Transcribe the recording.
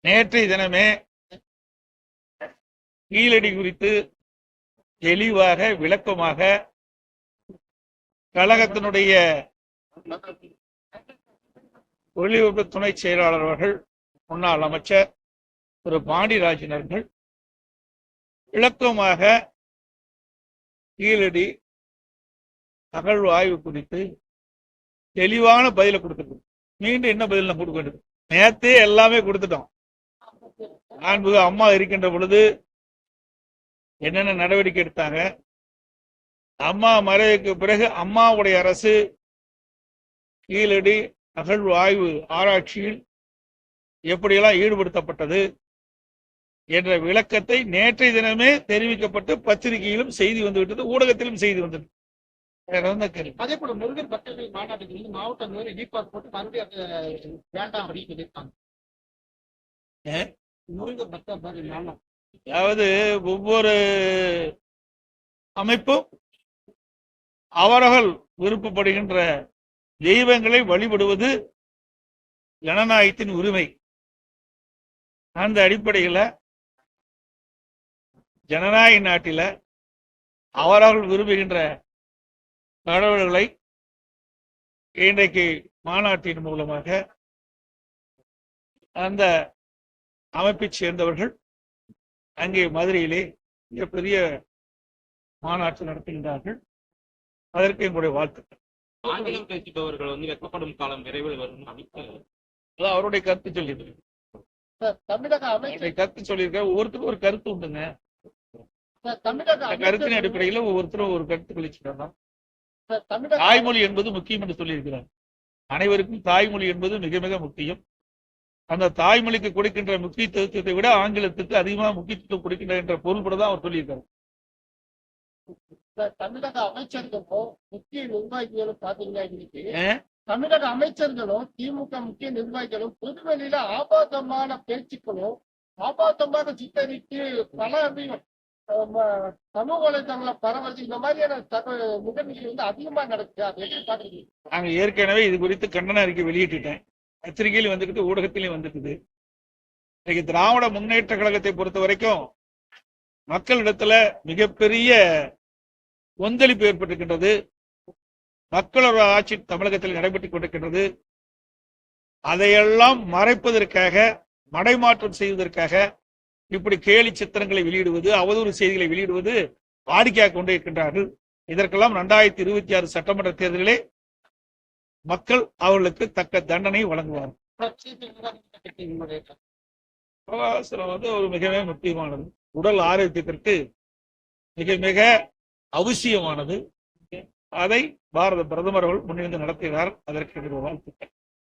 நேற்றைய தினமே கீழடி குறித்து தெளிவாக விளக்கமாக கழகத்தினுடைய ஒலிபரப்பு துணை செயலாளர் அவர்கள், முன்னாள் அமைச்சர் திரு பாண்டியராஜன் அவர்கள் விளக்கமாக கீழடி அகழ்வு ஆய்வு குறித்து தெளிவான பதிலை கொடுத்துருக்கோம். மீண்டும் என்ன பதில் நம்ம கொடுக்க வேண்டியது? நேத்தே எல்லாமே கொடுத்துட்டோம். மாண்புமிகு அம்மா இருக்கின்ற பொழுது என்னென்ன நடவடிக்கை எடுத்தாங்க, அம்மா மறைவுக்கு பிறகு அம்மாவுடைய அரசு கீழடி அகழ்வு ஆய்வு ஆராய்ச்சியில் எப்படியெல்லாம் ஈடுபடுத்தப்பட்டது என்ற விளக்கத்தை நேற்றைய தினமே தெரிவிக்கப்பட்டு பத்திரிகையிலும் செய்தி வந்துவிட்டது, ஊடகத்திலும் செய்தி வந்தது. அதே போல முருகன் பக்தர்கள் மாநாட்டுக்கு மாவட்டம் போட்டு மறுபடியும் வேண்டாம் அப்படின்னு சொல்லியிருக்காங்க. முருகன் பக்தர்கள் மாநாடு, அதாவது ஒவ்வொரு அமைப்பும் அவர்கள் விருப்பப்படுகின்ற தெய்வங்களை வழிபடுவது ஜனநாயகத்தின் உரிமை. அந்த அடிப்படையில் ஜனநாயக நாட்டில அவர்கள் விரும்புகின்ற கடவுள்களை இன்றைக்கு மாநாட்டின் மூலமாக அந்த அமைப்பை சேர்ந்தவர்கள் அங்கே மதுரையிலே மிகப்பெரிய மாநாட்டு நடத்துகின்றார்கள். அதற்கு எங்களுடைய வாழ்த்துக்கள். ஆங்கிலம் பேசுபவர்கள் வெக்கப்படும் காலம் விரைவில் வரும். அவருடைய கருத்து சொல்லியிருக்க கருத்து சொல்லியிருக்க ஒவ்வொருத்தருக்கும் ஒரு கருத்து உண்டுங்க. கருத்தின் அடிப்படையில் ஒவ்வொருத்தரும் ஒரு கருத்து கழிச்சுக்கலாம். தாய்மொழி என்பது முக்கியம் என்று சொல்லியிருக்கிறார். அனைவருக்கும் தாய்மொழி என்பது மிக மிக முக்கியம். அந்த தாய்மொழிக்கு கொடுக்கின்ற முக்கியத்துவத்தை விட ஆங்கிலத்துக்கு அதிகமாக முக்கியத்துவம் கொடுக்கின்ற என்ற பொருள்படதான் அவர் சொல்லியிருக்காரு. தமிழக அமைச்சர்களும் முக்கிய நிர்வாகிகளும் பாத்தீங்கன்னா தமிழக அமைச்சர்களும் திமுக முக்கிய நிர்வாகிகளும் பொதுவெளியில ஆபாசமான பேச்சுக்களும் ஆபாசமாக சித்தரித்து பல சமூக வலைதளங்களை பரவல் இந்த மாதிரியான நிகழ்வுகள் அதிகமா நடக்குது. அதை எப்படி பாக்குறீங்க? நாங்க ஏற்கனவே இது குறித்து கண்டன அறிக்கை வெளியிட்டுட்டேன். பத்திரிகையிலும் வந்துட்டு, ஊடகத்திலையும் வந்துட்டுது. இன்னைக்கு திராவிட முன்னேற்ற கழகத்தை பொறுத்த வரைக்கும் மக்களிடத்துல மிகப்பெரிய கொந்தளிப்பு ஏற்பட்டிருக்கின்றது. மக்களோட ஆட்சி தமிழகத்தில் நடைபெற்றுக் கொண்டிருக்கின்றது. அதையெல்லாம் மறைப்பதற்காக, மடைமாற்றம் செய்வதற்காக இப்படி கேலி சித்திரங்களை வெளியிடுவது, அவதூறு செய்திகளை வெளியிடுவது வாடிக்கையாக கொண்டே இருக்கின்றார்கள். இதற்கெல்லாம் 2026 சட்டமன்ற தேர்தலிலே மக்கள் அவர்களுக்கு தக்க தண்டனை வழங்குவார்கள். சுகாதாரம் ஒரு மிகவே முக்கியமானது. உடல் ஆரோக்கியத்திற்கு மிக மிக அவசியமானது. அதை பாரத பிரதமர் அவர்கள் முன்னிருந்து நடத்துகிறார். அதற்கு வாழ்த்துக்கள்.